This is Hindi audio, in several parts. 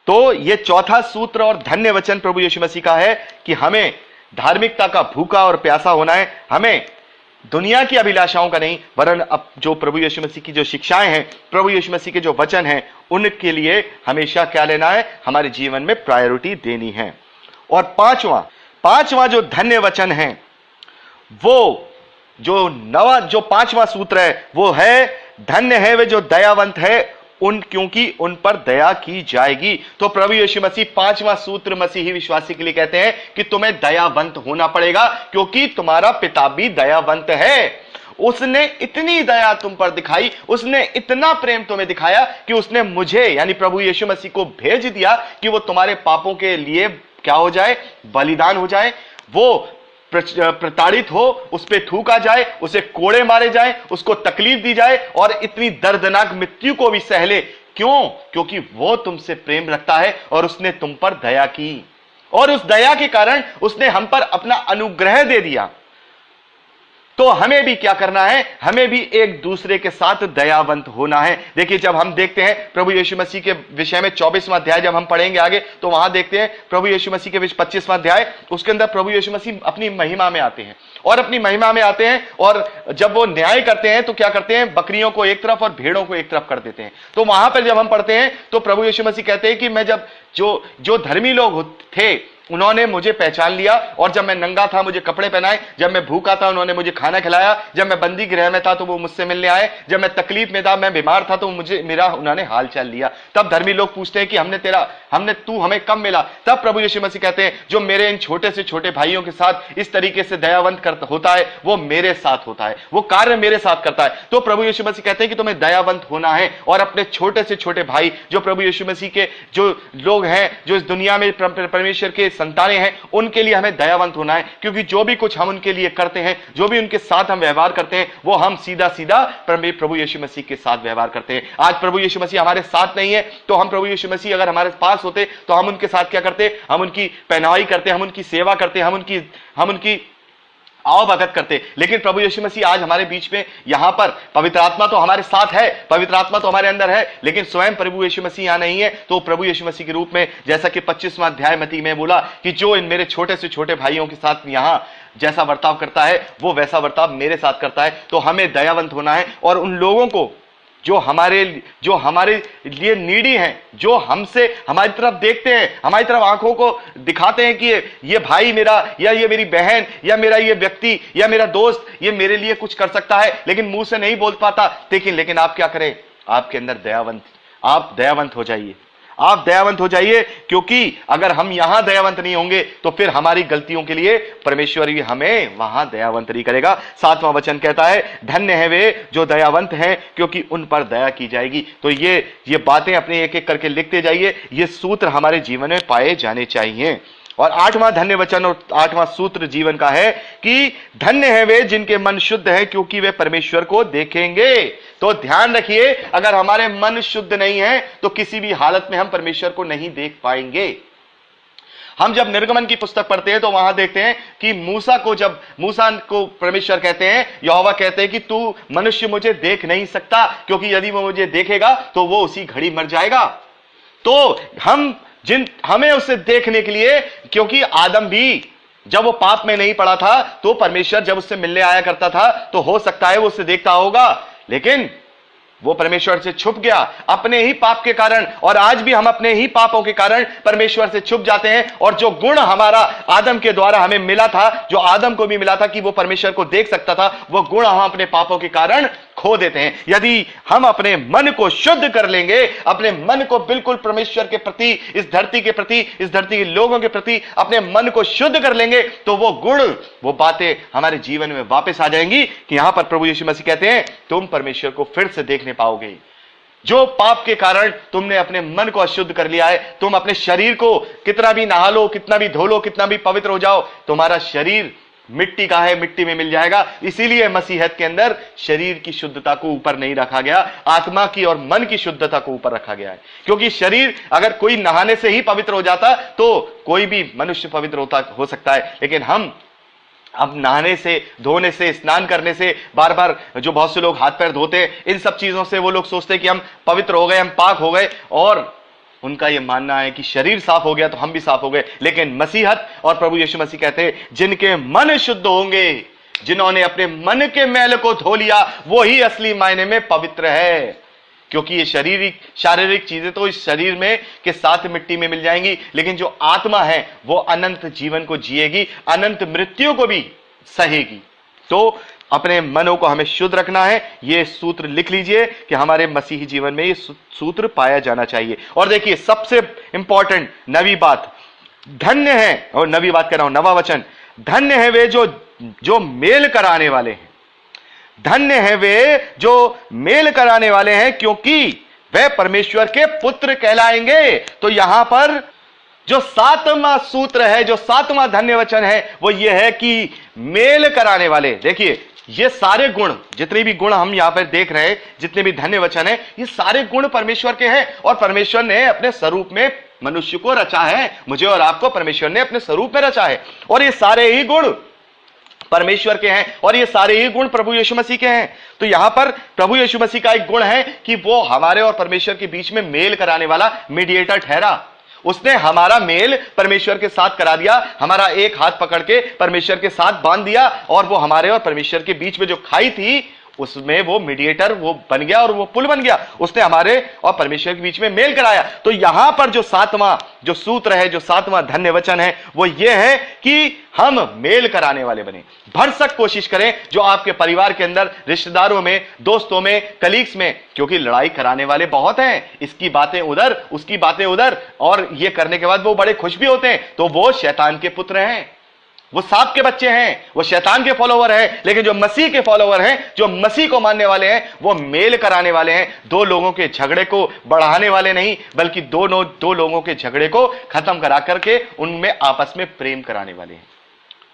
तो ये चौथा सूत्र और धन्य वचन प्रभु यीशु मसीह का है कि हमें धार्मिकता का भूखा और प्यासा होना है, हमें दुनिया की अभिलाषाओं का नहीं, वरन अब जो प्रभु यीशु मसीह की जो शिक्षाएं हैं, प्रभु यीशु मसीह के जो वचन हैं, उनके लिए हमेशा क्या लेना है, हमारे जीवन में प्रायोरिटी देनी है। और पांचवा जो धन्य वचन है, वो जो पांचवा सूत्र है वो है, धन्य है वे जो दयावंत है क्योंकि उन पर दया की जाएगी। तो प्रभु यीशु मसीह पांचवा सूत्र मसीही विश्वासी के लिए कहते हैं कि तुम्हें दयावंत होना पड़ेगा, क्योंकि तुम्हारा पिता भी दयावंत है। उसने इतनी दया तुम पर दिखाई, उसने इतना प्रेम तुम्हें दिखाया कि उसने मुझे यानी प्रभु यीशु मसीह को भेज दिया कि वो तुम्हारे पापों के लिए क्या हो जाए, बलिदान हो जाए, वो प्रताड़ित हो, उस पे थूका जाए, उसे कोड़े मारे जाए, उसको तकलीफ दी जाए और इतनी दर्दनाक मृत्यु को भी सहले। क्यों? क्योंकि वो तुमसे प्रेम रखता है और उसने तुम पर दया की, और उस दया के कारण उसने हम पर अपना अनुग्रह दे दिया। तो हमें भी क्या करना है, हमें भी एक दूसरे के साथ दयावंत होना है। देखिए, जब हम देखते हैं प्रभु यीशु मसीह के विषय में 24वां अध्याय जब हम पढ़ेंगे आगे, तो वहां देखते हैं प्रभु यीशु मसीह के 25वां अध्याय, उसके अंदर प्रभु यीशु मसीह अपनी महिमा में आते हैं और अपनी महिमा में आते हैं, और जब वो न्याय करते हैं तो क्या करते हैं, बकरियों को एक तरफ और भेड़ों को एक तरफ कर देते हैं। तो वहां पर जब हम पढ़ते हैं तो प्रभु यीशु मसीह कहते हैं कि मैं जब जो धर्मी लोग थे उन्होंने मुझे पहचान लिया, और जब मैं नंगा था मुझे कपड़े पहनाए, जब मैं भूखा था उन्होंने मुझे खाना खिलाया, जब मैं बंदी गृह में था तो वो मुझसे मिलने आए, जब मैं तकलीफ में था, मैं बीमार था तो उन्होंने हाल चाल लिया। तब धर्मी लोग पूछते हैं कि तू हमें कब मिला? तब प्रभु यीशु मसीह कहते हैं, जो मेरे इन छोटे से छोटे भाइयों के साथ इस तरीके से दयावंत होता है वो मेरे साथ होता है, वो कार्य मेरे साथ करता है। तो प्रभु यीशु मसीह कहते हैं कि तुम्हें दयावंत होना है, और अपने छोटे से छोटे भाई जो प्रभु यीशु मसीह के जो लोग हैं, जो इस दुनिया में परमेश्वर के संतानें हैं, उनके लिए हमें दयावंत होना है। क्योंकि जो भी कुछ हम उनके लिए करते हैं, जो भी उनके साथ हम व्यवहार करते हैं, वो हम सीधा सीधा प्रभु यीशु मसीह के साथ व्यवहार करते हैं। आज प्रभु यीशु मसीह हमारे साथ नहीं है, तो हम प्रभु यीशु मसीह अगर हमारे पास होते तो हम उनके साथ क्या करते, हम उनकी पहनाई करते, हम उनकी सेवा करते, हम उनकी आओ भगत करते। लेकिन प्रभु यीशु मसीह आज हमारे बीच में यहां पर, पवित्र आत्मा तो हमारे साथ है, पवित्र आत्मा तो हमारे अंदर है, लेकिन स्वयं प्रभु यीशु मसीह यहां नहीं है। तो प्रभु यीशु मसीह के रूप में, जैसा कि 25वां अध्याय मत्ती में बोला कि जो इन मेरे छोटे से छोटे भाइयों के साथ यहां जैसा बर्ताव करता है वो वैसा बर्ताव मेरे साथ करता है। तो हमें दयावंत होना है, और उन लोगों को जो हमारे लिए नीडी हैं, जो हमारी तरफ देखते हैं, हमारी तरफ आंखों को दिखाते हैं कि ये भाई मेरा, या ये मेरी बहन, या मेरा ये व्यक्ति, या मेरा दोस्त, ये मेरे लिए कुछ कर सकता है, लेकिन मुंह से नहीं बोल पाता, लेकिन आप क्या करें, आपके अंदर आप दयावंत हो जाइए, आप दयावंत हो जाइए। क्योंकि अगर हम यहां दयावंत नहीं होंगे तो फिर हमारी गलतियों के लिए परमेश्वर भी हमें वहां दयावंत नहीं करेगा। 7वां वचन कहता है, धन्य है वे जो दयावंत हैं क्योंकि उन पर दया की जाएगी। तो ये बातें अपने एक एक करके लिखते जाइए, ये सूत्र हमारे जीवन में पाए जाने चाहिए। और 8वां धन्य वचन और 8वां सूत्र जीवन का है कि धन्य है वे जिनके मन शुद्ध है क्योंकि वे परमेश्वर को देखेंगे। तो ध्यान रखिए, अगर हमारे मन शुद्ध नहीं है तो किसी भी हालत में हम परमेश्वर को नहीं देख पाएंगे। हम जब निर्गमन की पुस्तक पढ़ते हैं तो वहां देखते हैं कि मूसा को परमेश्वर कहते हैं, यहोवा कहते हैं कि तू मनुष्य मुझे देख नहीं सकता, क्योंकि यदि वो मुझे देखेगा तो वो उसी घड़ी मर जाएगा। तो हमें उसे देखने के लिए, क्योंकि आदम भी जब वो पाप में नहीं पड़ा था तो परमेश्वर जब उससे मिलने आया करता था तो हो सकता है वो उससे देखता होगा, लेकिन वो परमेश्वर से छुप गया अपने ही पाप के कारण। और आज भी हम अपने ही पापों के कारण परमेश्वर से छुप जाते हैं, और जो गुण हमारा आदम के द्वारा हमें मिला था, जो आदम को भी मिला था कि वो परमेश्वर को देख सकता था, वो गुण हम अपने पापों के कारण खो देते हैं। यदि हम अपने मन को शुद्ध कर लेंगे, अपने मन को बिल्कुल परमेश्वर के प्रति, इस धरती के प्रति, इस धरती के लोगों के प्रति अपने मन को शुद्ध कर लेंगे, तो वो गुण, वो बातें हमारे जीवन में वापस आ जाएंगी कि यहां पर प्रभु यीशु मसीह कहते हैं, तुम परमेश्वर को फिर से देखने पाओगे। जो पाप के कारण तुमने अपने मन को अशुद्ध कर लिया है, तुम अपने शरीर को कितना भी नहा लो, कितना भी धो लो, कितना भी पवित्र हो जाओ, तुम्हारा शरीर मिट्टी का है, मिट्टी में मिल जाएगा। इसीलिए मसीहत के अंदर शरीर की शुद्धता को ऊपर नहीं रखा गया, आत्मा की और मन की शुद्धता को ऊपर रखा गया है। क्योंकि शरीर, अगर कोई नहाने से ही पवित्र हो जाता तो कोई भी मनुष्य पवित्र हो सकता है, लेकिन हम अब नहाने से, धोने से, स्नान करने से, बार बार जो बहुत से लोग हाथ पैर धोते हैं, इन सब चीजों से वो लोग सोचते हैं कि हम पवित्र हो गए, हम पाक हो गए, और उनका यह मानना है कि शरीर साफ हो गया तो हम भी साफ हो गए, लेकिन मसीहत और प्रभु यीशु मसीह कहते हैं जिनके मन शुद्ध होंगे, जिन्होंने अपने मन के मैल को धो लिया, वो ही असली मायने में पवित्र है। क्योंकि ये शारीरिक चीजें तो इस शरीर में के साथ मिट्टी में मिल जाएंगी, लेकिन जो आत्मा है वो अनंत जीवन को जिएगी, अनंत मृत्यु को भी सहेगी। तो अपने मनों को हमें शुद्ध रखना है। ये सूत्र लिख लीजिए कि हमारे मसीही जीवन में ये सूत्र पाया जाना चाहिए। और देखिए सबसे इंपॉर्टेंट नवी बात, धन्य है, और नवी बात कर रहा हूं, नवा वचन, धन्य है वे जो मेल कराने वाले हैं। धन्य है वे जो मेल कराने वाले हैं, क्योंकि वे परमेश्वर के पुत्र कहलाएंगे। तो यहां पर जो सातवां सूत्र है, जो सातवां धन्य वचन है, वो ये है कि मेल कराने वाले। देखिए ये सारे गुण, जितने भी गुण हम यहां पर देख रहे हैं, जितने भी धन्य वचन है, ये सारे गुण परमेश्वर के हैं। और परमेश्वर ने अपने स्वरूप में मनुष्य को रचा है। मुझे और आपको परमेश्वर ने अपने स्वरूप में रचा है, और ये सारे ही गुण परमेश्वर के हैं, और ये सारे ही गुण प्रभु यीशु मसीह के हैं। तो यहां पर प्रभु यीशु मसीह का एक गुण है कि वो हमारे और परमेश्वर के बीच में मेल कराने वाला मीडिएटर ठहरा। उसने हमारा मेल परमेश्वर के साथ करा दिया, हमारा एक हाथ पकड़ के परमेश्वर के साथ बांध दिया, और वो हमारे और परमेश्वर के बीच में जो खाई थी उसमें वो मीडिएटर वो बन गया, और वो पुल बन गया। उसने हमारे और परमेश्वर के बीच में मेल कराया। तो यहां पर जो सातवां जो सूत्र है, जो सातवां धन्य वचन है, वो ये है कि हम मेल कराने वाले बने। भरसक कोशिश करें जो आपके परिवार के अंदर, रिश्तेदारों में, दोस्तों में, कलीग्स में, क्योंकि लड़ाई कराने वाले बहुत हैं, इसकी बातें उधर, उसकी बातें उधर, और ये करने के बाद वो बड़े खुश भी होते हैं। तो वो शैतान के पुत्र हैं, वो सांप के बच्चे हैं, वो शैतान के फॉलोवर हैं। लेकिन जो मसीह के फॉलोवर हैं, जो मसीह को मानने वाले हैं, वो मेल कराने वाले हैं। दो लोगों के झगड़े को बढ़ाने वाले नहीं, बल्कि दो लोगों के झगड़े को खत्म करा करके उनमें आपस में प्रेम कराने वाले हैं।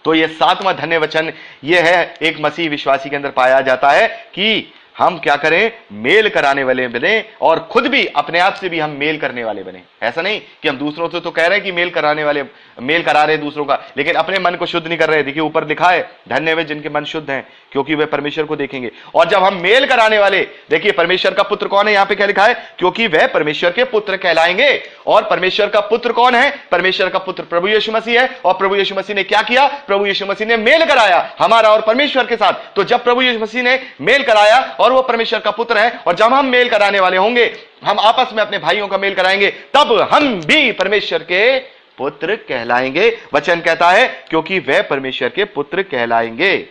तो ये सातवां धन्य वचन ये है, एक मसीह विश्वासी के अंदर पाया जाता है कि हम क्या करें, मेल कराने वाले बने, और खुद भी अपने आप से भी हम मेल करने वाले बने। ऐसा नहीं कि हम दूसरों से तो कह रहे हैं कि मेल करा रहे दूसरों का, लेकिन अपने मन को शुद्ध नहीं कर रहे। देखिए ऊपर लिखा है, धन्य वे जिनके मन शुद्ध हैं, क्योंकि वे परमेश्वर को देखेंगे। और जब हम मेल कराने वाले, देखिए परमेश्वर का पुत्र कौन है, यहां पे क्या लिखा है, क्योंकि वह परमेश्वर के पुत्र कहलाएंगे। और परमेश्वर का पुत्र कौन है, परमेश्वर का पुत्र प्रभु यीशु मसीह है। और प्रभु यीशु मसीह ने क्या किया, प्रभु यीशु मसीह ने मेल कराया हमारा और परमेश्वर के साथ। तो जब प्रभु यीशु मसीह ने मेल कराया और वो परमेश्वर का पुत्र है, और जब हम मेल कराने वाले होंगे, हम आपस में अपने भाइयों का मेल कराएंगे, तब हम भी परमेश्वर के पुत्र कहलाएंगे। वचन कहता है क्योंकि वह परमेश्वर के पुत्र कहलाएंगे।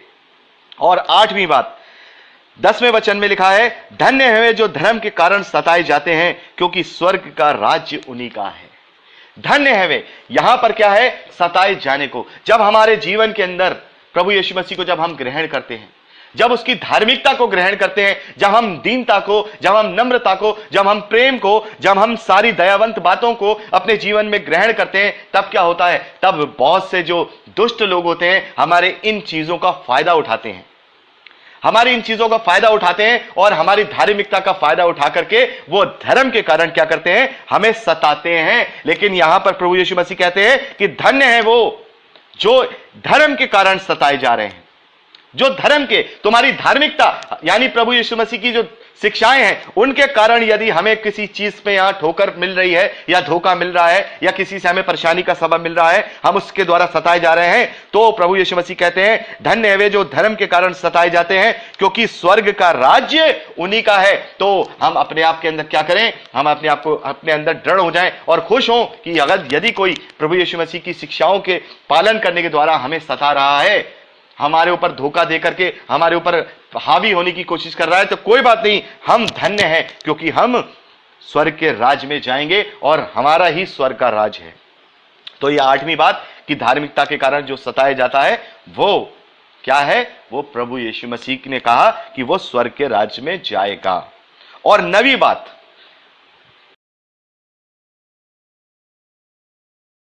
और आठवीं बात 10वें वचन में लिखा है, धन्य है वे जो धर्म के कारण सताए जाते हैं, क्योंकि स्वर्ग का राज्य उन्हीं का है। धन्य है वे, यहां पर क्या है, सताए जाने को। जब हमारे जीवन के अंदर प्रभु यीशु मसीह को जब हम ग्रहण करते हैं, जब उसकी धार्मिकता को ग्रहण करते हैं, जब हम दीनता को, जब हम नम्रता को, जब हम प्रेम को, जब हम सारी दयावंत बातों को अपने जीवन में ग्रहण करते हैं, तब क्या होता है, तब बहुत से जो दुष्ट लोग होते हैं हमारे इन चीजों का फायदा उठाते हैं, हमारी इन चीजों का फायदा उठाते हैं, और हमारी धार्मिकता का फायदा उठा करके वो धर्म के कारण क्या करते हैं, हमें सताते हैं। लेकिन यहां पर प्रभु यीशु मसीह कहते हैं कि धन्य है वो जो धर्म के कारण सताए जा रहे हैं। जो धर्म के, तुम्हारी धार्मिकता यानी प्रभु यीशु मसीह की जो शिक्षाएं हैं, उनके कारण यदि हमें किसी चीज पे यहां ठोकर मिल रही है, या धोखा मिल रहा है, या किसी से हमें परेशानी का सबब मिल रहा है, हम उसके द्वारा सताए जा रहे हैं, तो प्रभु यीशु मसीह कहते हैं धन्य है वे जो धर्म के कारण सताए जाते हैं, क्योंकि स्वर्ग का राज्य उन्हीं का है। तो हम अपने आप के अंदर क्या करें, हम अपने आप को अपने अंदर दृढ़ हो जाएं और खुश हों कि अगर यदि कोई प्रभु यीशु मसीह की शिक्षाओं के पालन करने के द्वारा हमें सता रहा है, हमारे ऊपर धोखा दे करके हमारे ऊपर हावी होने की कोशिश कर रहा है, तो कोई बात नहीं, हम धन्य हैं, क्योंकि हम स्वर्ग के राज में जाएंगे, और हमारा ही स्वर्ग का राज है। तो ये आठवीं बात कि धार्मिकता के कारण जो सताया जाता है वो क्या है, वो प्रभु यीशु मसीह ने कहा कि वो स्वर्ग के राज्य में जाएगा। और नवी बात